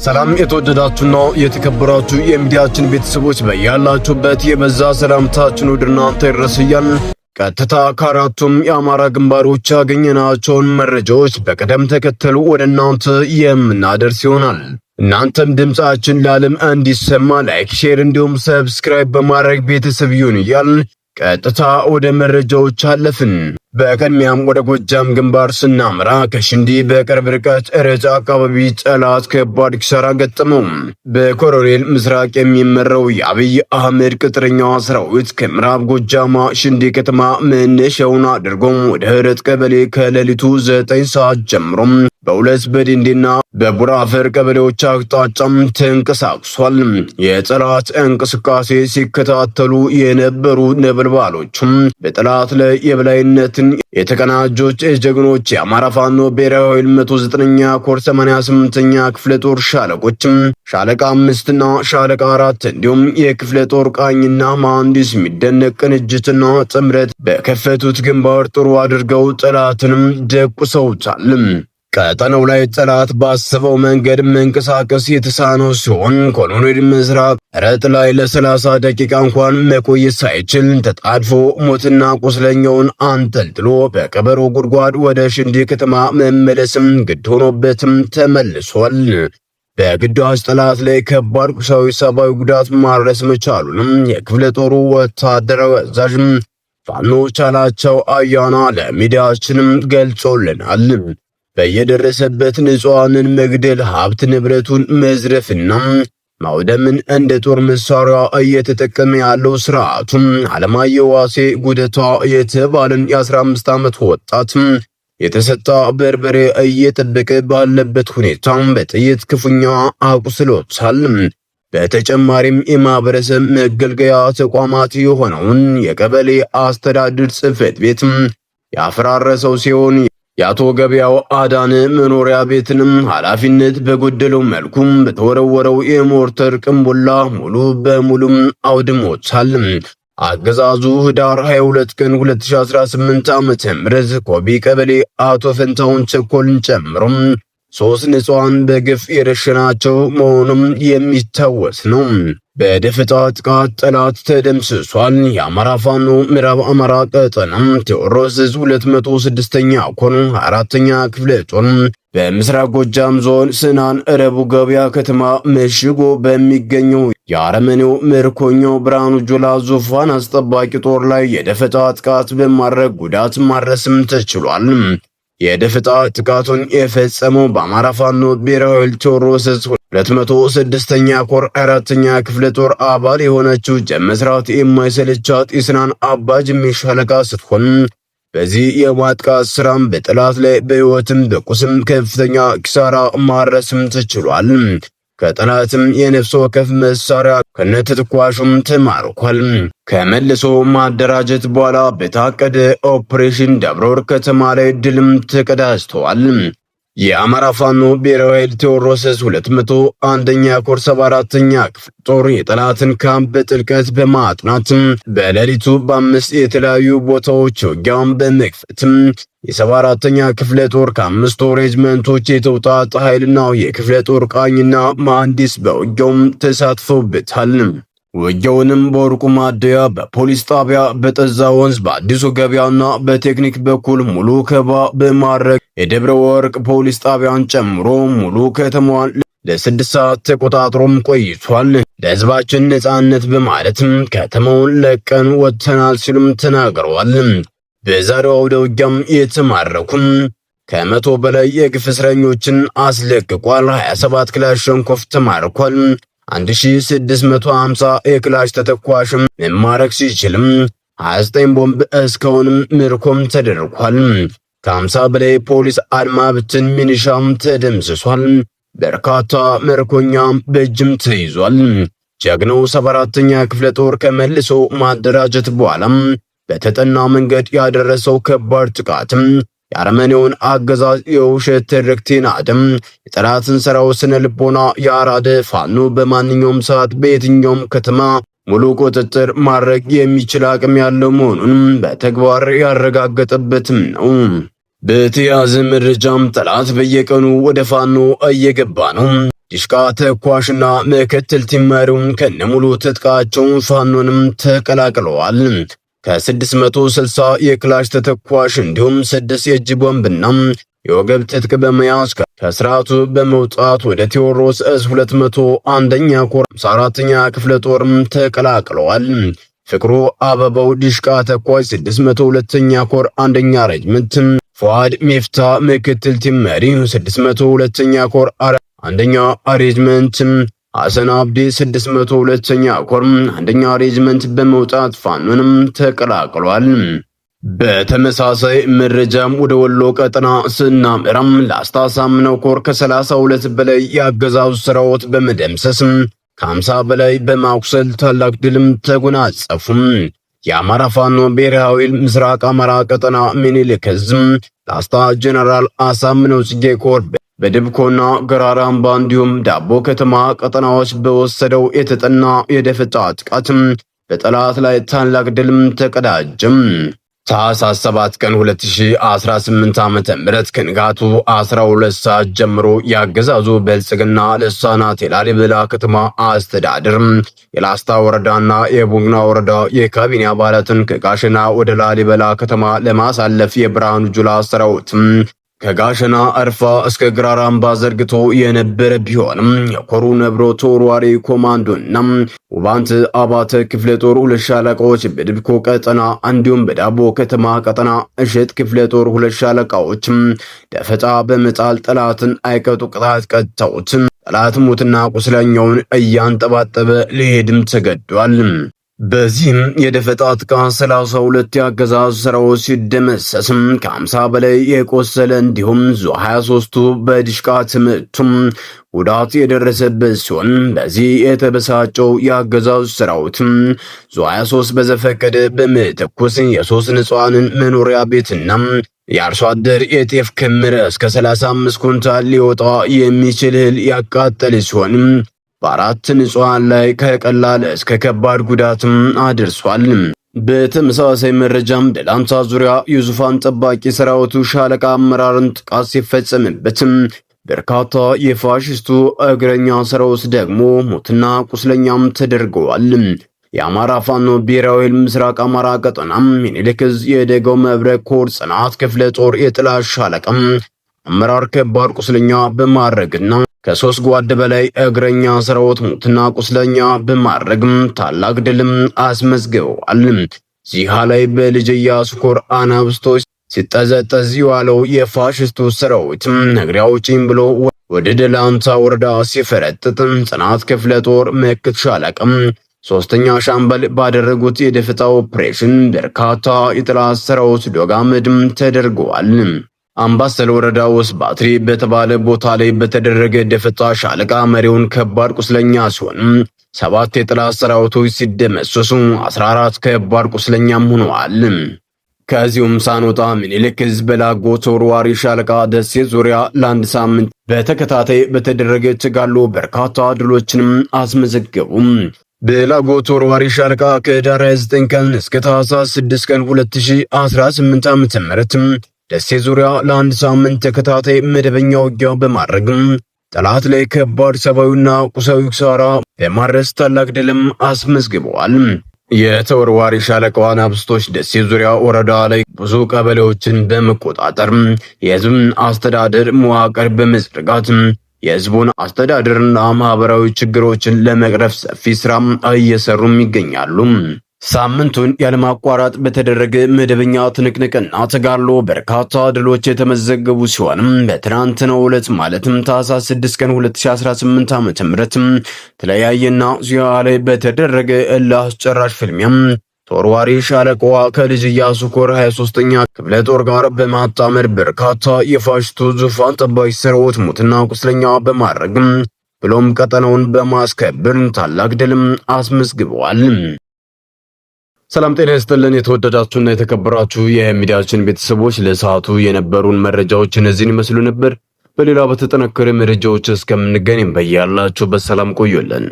ሰላም የተወደዳችሁና የተከበራችሁ የሚዲያችን ቤተሰቦች በያላችሁበት የበዛ ሰላምታችን ወደ እናንተ ይድረስያል። ቀጥታ ከአራቱም የአማራ ግንባሮች ያገኘናቸውን መረጃዎች በቅደም ተከተል ወደ እናንተ የምናደርስ ይሆናል። እናንተም ድምጻችን ለዓለም እንዲሰማ ላይክ፣ ሼር እንዲሁም ሰብስክራይብ በማድረግ ቤተሰብ ይሁኑ እያልን ቀጥታ ወደ መረጃዎች አለፍን። በቅድሚያም ወደ ጎጃም ግንባር ስናምራ ከሽንዲ በቅርብ ርቀት ረጫ አካባቢ ጠላት ከባድ ኪሳራ ገጠመው። በኮሎኔል ምስራቅ የሚመራው የአብይ አህመድ ቅጥረኛው ሰራዊት ከምዕራብ ጎጃማ ሽንዲ ከተማ መነሻውን አድርጎ ወደ ህረት ቀበሌ ከሌሊቱ 9 ሰዓት ጀምሮ በሁለት በድንዲና በቡራፈር ቀበሌዎች አቅጣጫም ተንቀሳቅሷል። የጠላት እንቅስቃሴ ሲከታተሉ የነበሩ ነበልባሎችም በጠላት ላይ የበላይነትን የተቀናጆች ጀግኖች የአማራ ፋኖ ብሔራዊ ኃይል 109ኛ ኮር 88ኛ ክፍለ ጦር ሻለቆችም ሻለቃ 5 እና ሻለቃ 4 እንዲሁም የክፍለ ጦር ቃኝና መሐንዲስ የሚደነቅ ቅንጅትና ጥምረት በከፈቱት ግንባር ጥሩ አድርገው ጠላትንም ደቁሰውታል። ቀጠናው ላይ ጠላት ባሰበው መንገድ መንቀሳቀስ የተሳነው ሲሆን ኮሎኔል ምስራቅ ረጥ ላይ ለ30 ደቂቃ እንኳን መቆየት ሳይችል ተጣድፎ ሞትና ቁስለኛውን አንጠልጥሎ በቀበሮ ጉድጓድ ወደ ሽንዲ ከተማ መመለስም ግድ ሆኖበትም ተመልሷል። በግዳጅ ጠላት ላይ ከባድ ቁሳዊ ሰብአዊ ጉዳት ማድረስ መቻሉንም የክፍለ ጦሩ ወታደራዊ አዛዥ ፋኖ ቻላቸው አያና ለሚዲያችንም ገልጾልናል። በየደረሰበት ንጹሃንን መግደል፣ ሀብት ንብረቱን መዝረፍና ማውደምን እንደ ጦር መሳሪያ እየተጠቀመ ያለው ስርዓቱም አለማየሁ ዋሴ ጉደታ የተባለን የ15 ዓመት ወጣት የተሰጣ በርበሬ እየጠበቀ ባለበት ሁኔታ በጥይት ክፉኛ አቁስሎታል። በተጨማሪም የማህበረሰብ መገልገያ ተቋማት የሆነውን የቀበሌ አስተዳደር ጽሕፈት ቤት ያፈራረሰው ሲሆን የአቶ ገበያው አዳነ መኖሪያ ቤትንም ኃላፊነት በጎደለው መልኩም በተወረወረው የሞርተር ቅንቡላ ሙሉ በሙሉም አውድሞታል። አገዛዙ ህዳር 22 ቀን 2018 ዓ.ም ኮቢ ቀበሌ አቶ ፈንታውን ቸኮልን ጨምሮ 3 ንጹሃን በግፍ የረሸናቸው መሆኑም የሚታወስ ነው። በደፈጣ ጥቃት ጠላት ተደምስሷል። የአማራ ፋኖ ምዕራብ አማራ ቀጠና ቴዎድሮስ 206ኛ ኮር 4ኛ ክፍለ ጦር በምስራቅ ጎጃም ዞን ስናን ረቡ ገበያ ከተማ መሽጎ በሚገኘው የአረመኔው ምርኮኛው ብርሃኑ ጁላ ዙፋን አስጠባቂ ጦር ላይ የደፈጣ ጥቃት በማድረግ ጉዳት ማድረስም ተችሏል። የደፈጣ ጥቃቱን የፈጸመው በአማራ ፋኖ ብሔራዊ ኃይል ቴዎድሮስ 206ኛ ኮር 4ኛ ክፍለ ጦር አባል የሆነችው ጀመስራት የማይሰለቻት የስናን አባጅሜ ሻለቃ ስትሆን በዚህ የማጥቃት ስራም በጠላት ላይ በህይወትም በቁስም ከፍተኛ ኪሳራ ማድረስም ተችሏል። ከጠላትም የነፍስ ወከፍ መሳሪያ ከነተተኳሹም ተማርኳል። ከመልሶ ማደራጀት በኋላ በታቀደ ኦፕሬሽን ደብረ ወርቅ ከተማ ላይ ድልም ተቀዳጅተዋል። የአማራ ፋኖ ብሔራዊ ኃይል ቴዎድሮስ 201ኛ ኮር 74ኛ ክፍለ ጦር የጠላትን ካምፕ በጥልቀት በማጥናት በሌሊቱ በ5 የተለያዩ ቦታዎች ውጊያውን በመክፈትም የ74ኛ ክፍለ ጦር ከ5 ሬጅመንቶች የተውጣጣ ኃይልና የክፍለ ጦር ቃኝና መሐንዲስ በውጊያውም ተሳትፈውበታል። ውጊያውንም በወርቁ ማደያ፣ በፖሊስ ጣቢያ፣ በጠዛ ወንዝ፣ በአዲሱ ገበያና በቴክኒክ በኩል ሙሉ ከባ በማድረግ የደብረ ወርቅ ፖሊስ ጣቢያን ጨምሮ ሙሉ ከተማዋን ለ6 ሰዓት ተቆጣጥሮም ቆይቷል። ለህዝባችን ነጻነት በማለትም ከተማውን ለቀን ወጥተናል ሲሉም ተናግረዋል። በዛሬው አውደ ውጊያም የተማረኩም ከ100 በላይ የግፍ እስረኞችን አስለቅቋል። 27 ክላሽንኮቭ ተማርኳል። 1650 የክላሽ ተተኳሽም መማረክ ሲችልም 29 ቦምብ እስካሁንም ምርኮም ተደርጓል። ከ50 በላይ ፖሊስ አድማ ብትን ሚኒሻም ተደምስሷል። በርካታ ምርኮኛም በእጅም ተይዟል። ጀግናው 74ኛ ክፍለ ጦር ከመልሶ ማደራጀት በኋላም በተጠና መንገድ ያደረሰው ከባድ ጥቃትም የአርመኒውን አገዛዝ የውሸት ትርክትን አደም የጠላትን ሰራዊት ስነ ልቦና ያራደ ፋኖ በማንኛውም ሰዓት በየትኛውም ከተማ ሙሉ ቁጥጥር ማድረግ የሚችል አቅም ያለው መሆኑን በተግባር ያረጋገጠበትም ነው። በተያዘ መረጃም ጠላት በየቀኑ ወደ ፋኖ እየገባ ነው። ዲሽቃ ተኳሽና ምክትል ቲም መሪውን ከነሙሉ ትጥቃቸው ፋኖንም ተቀላቅለዋል። ከ660 የክላሽ ተተኳሽ እንዲሁም 6 የእጅ ቦምብና የወገብ ትጥቅ በመያዝ ከስርዓቱ በመውጣት ወደ ቴዎድሮስ እዝ 201ኛ ኮር 54ኛ ክፍለ ጦርም ተቀላቅለዋል። ፍቅሩ አበባው ዲሽቃ ተኳሽ 602ኛ ኮር 1ኛ ሬጅመንት፣ ፉአድ ሚፍታ ምክትል ቲም መሪ 602ኛ ኮር 1ኛ ሬጅመንት፣ ሐሰን አብዲ 602ኛ ኮር 1ኛ ሬጅመንት በመውጣት ፋኖንም ተቀላቅሏል። በተመሳሳይ መረጃም ወደ ወሎ ቀጠና ስናመራም ላስታ ሳምነው ኮር ከ32 በላይ ያገዛዙ ሰራዊት በመደምሰስ ከ50 በላይ በማቁሰል ታላቅ ድልም ተጎናጸፉ። የአማራ ፋኖ ብሔራዊ ምስራቅ አማራ ቀጠና ምኒልክ ዕዝ ላስታ ጀነራል አሳምነው ጽጌ ኮር በድብኮና ገራራምባ እንዲሁም ዳቦ ከተማ ቀጠናዎች በወሰደው የተጠና የደፈጣ ጥቃት በጠላት ላይ ታላቅ ድልም ተቀዳጀም። ታኅሳስ 7 ቀን 2018 ዓ.ም ከንጋቱ 12 ሰዓት ጀምሮ ያገዛዙ ብልጽግና ልሳናት የላሊበላ ከተማ አስተዳደር የላስታ ወረዳና የቡግና ወረዳ የካቢኔ አባላትን ከጋሸና ወደ ላሊበላ ከተማ ለማሳለፍ የብርሃኑ ጁላ ሰራዊት ከጋሸና አርፋ እስከ ግራራምባ ዘርግቶ የነበረ ቢሆንም የኮሩ ነብሮ ተወርዋሪ ኮማንዶና ውባንት አባተ ክፍለ ጦር 2 ሻለቃዎች በድብኮ ቀጠና እንዲሁም በዳቦ ከተማ ቀጠና እሸት ክፍለ ጦር 2 ሻለቃዎች ደፈጣ በመጣል ጠላትን አይቀጡ ቅጣት ቀጥተውት ጠላት ሞትና ቁስለኛውን እያንጠባጠበ ሊሄድም ተገዷል። በዚህም የደፈጣ ጥቃት 32 ያገዛዙ ሰራዊት ሲደመሰስ ከ50 በላይ የቆሰለ እንዲሁም ዙ 23ቱ በዲሽቃ ተመቱም ጉዳት የደረሰበት ሲሆን በዚህ የተበሳጨው ያገዛዙ ሰራዊት ዙ 23 በዘፈቀደ በመተኮስ የ3 ንጹሃንን መኖሪያ ቤትና የአርሶ አደር የጤፍ ክምር እስከ 35 ኩንታል ሊወጣ የሚችል እህል ያቃጠለ ሲሆን በአራት ንጹሃን ላይ ከቀላል እስከ ከባድ ጉዳትም አድርሷል። በተመሳሳይ መረጃም ደላንታ ዙሪያ የዙፋን ጠባቂ ሰራዊቱ ሻለቃ አመራርን ጥቃት ሲፈጸምበት በርካታ የፋሽስቱ እግረኛ ሰራዊት ደግሞ ሞትና ቁስለኛም ተደርገዋል። የአማራ ፋኖ ብሔራዊ ምስራቅ አማራ ቀጠና ምኒልክ ዕዝ የደጋው መብረቅ ኮር ጽናት ክፍለ ጦር የጥላት ሻለቃ አመራር ከባድ ቁስለኛ በማድረግና ከ3 ጓድ በላይ እግረኛ ሰራዊት ሞትና ቁስለኛ በማድረግም ታላቅ ድልም አስመዝግበዋል። ዚሃ ላይ በልጅ ኢያሱ ኮር አናብስቶች ሲጠዘጠዝ የዋለው የፋሽስቱ ሰራዊት ነግሬ አውጪኝ ብሎ ወደ ደላንታ ወረዳ ሲፈረጥጥ ጽናት ክፍለ ጦር ምክት ሻለቃም 3ኛ ሻምበል ባደረጉት የደፈጣ ኦፕሬሽን በርካታ የጠላት ሰራዊት ዶጋመድም ተደርገዋል። አምባሰል ወረዳ ውስጥ ባትሪ በተባለ ቦታ ላይ በተደረገ ደፈጣ ሻለቃ መሪውን ከባድ ቁስለኛ ሲሆን 7 የጠላት ሰራዊቶች ሲደመሰሱ 14 ከባድ ቁስለኛም ሆነዋል። ከዚሁም ሳንወጣ ምኒልክ ዕዝ በላጎ ተወርዋሪ ሻለቃ ደሴ ዙሪያ ለአንድ ሳምንት በተከታታይ በተደረገ ተጋድሎ በርካታ ድሎችንም አስመዘገቡ። በላጎ ተወርዋሪ ሻለቃ ከህዳር 29 ቀን እስከ ታኅሳስ 6 ቀን 2018 ዓ.ም ደሴ ዙሪያ ለአንድ ሳምንት ተከታታይ መደበኛ ውጊያ በማድረግ ጠላት ላይ ከባድ ሰብአዊና ቁሳዊ ኪሳራ በማድረስ ታላቅ ድልም አስመዝግበዋል። የተወርዋሪ ሻለቃው አናብስቶች ደሴ ዙሪያ ወረዳ ላይ ብዙ ቀበሌዎችን በመቆጣጠር የህዝብን አስተዳደር መዋቅር በመዘርጋት የህዝቡን አስተዳደርና ማህበራዊ ችግሮችን ለመቅረፍ ሰፊ ስራ እየሰሩም ይገኛሉ። ሳምንቱን ያለማቋረጥ በተደረገ መደበኛ ትንቅንቅና ተጋድሎ በርካታ ድሎች የተመዘገቡ ሲሆን በትናንትናው ዕለት ማለትም ታኅሳስ 6 ቀን 2018 ዓ.ም ተለያየና ዚያ ላይ በተደረገ እልህ አስጨራሽ ፍልሚያ ተወርዋሪ ሻለቃዋ ከልጅ ኢያሱ ኮር 23ኛ ክፍለ ጦር ጋር በማጣመር በርካታ የፋሽስቱ ዙፋን ጠባቂ ሰራዊት ሞትና ቁስለኛ በማድረግ ብሎም ቀጠናውን በማስከበር ታላቅ ድልም አስመዝግበዋል። ሰላም ጤና ይስጥልን። የተወደዳችሁና የተከበራችሁ የሚዲያችን ቤተሰቦች ለሰዓቱ የነበሩን መረጃዎች እነዚህን ይመስሉ ነበር። በሌላ በተጠናከረ መረጃዎች እስከምንገናኝ በያላችሁበት ሰላም ቆዩልን።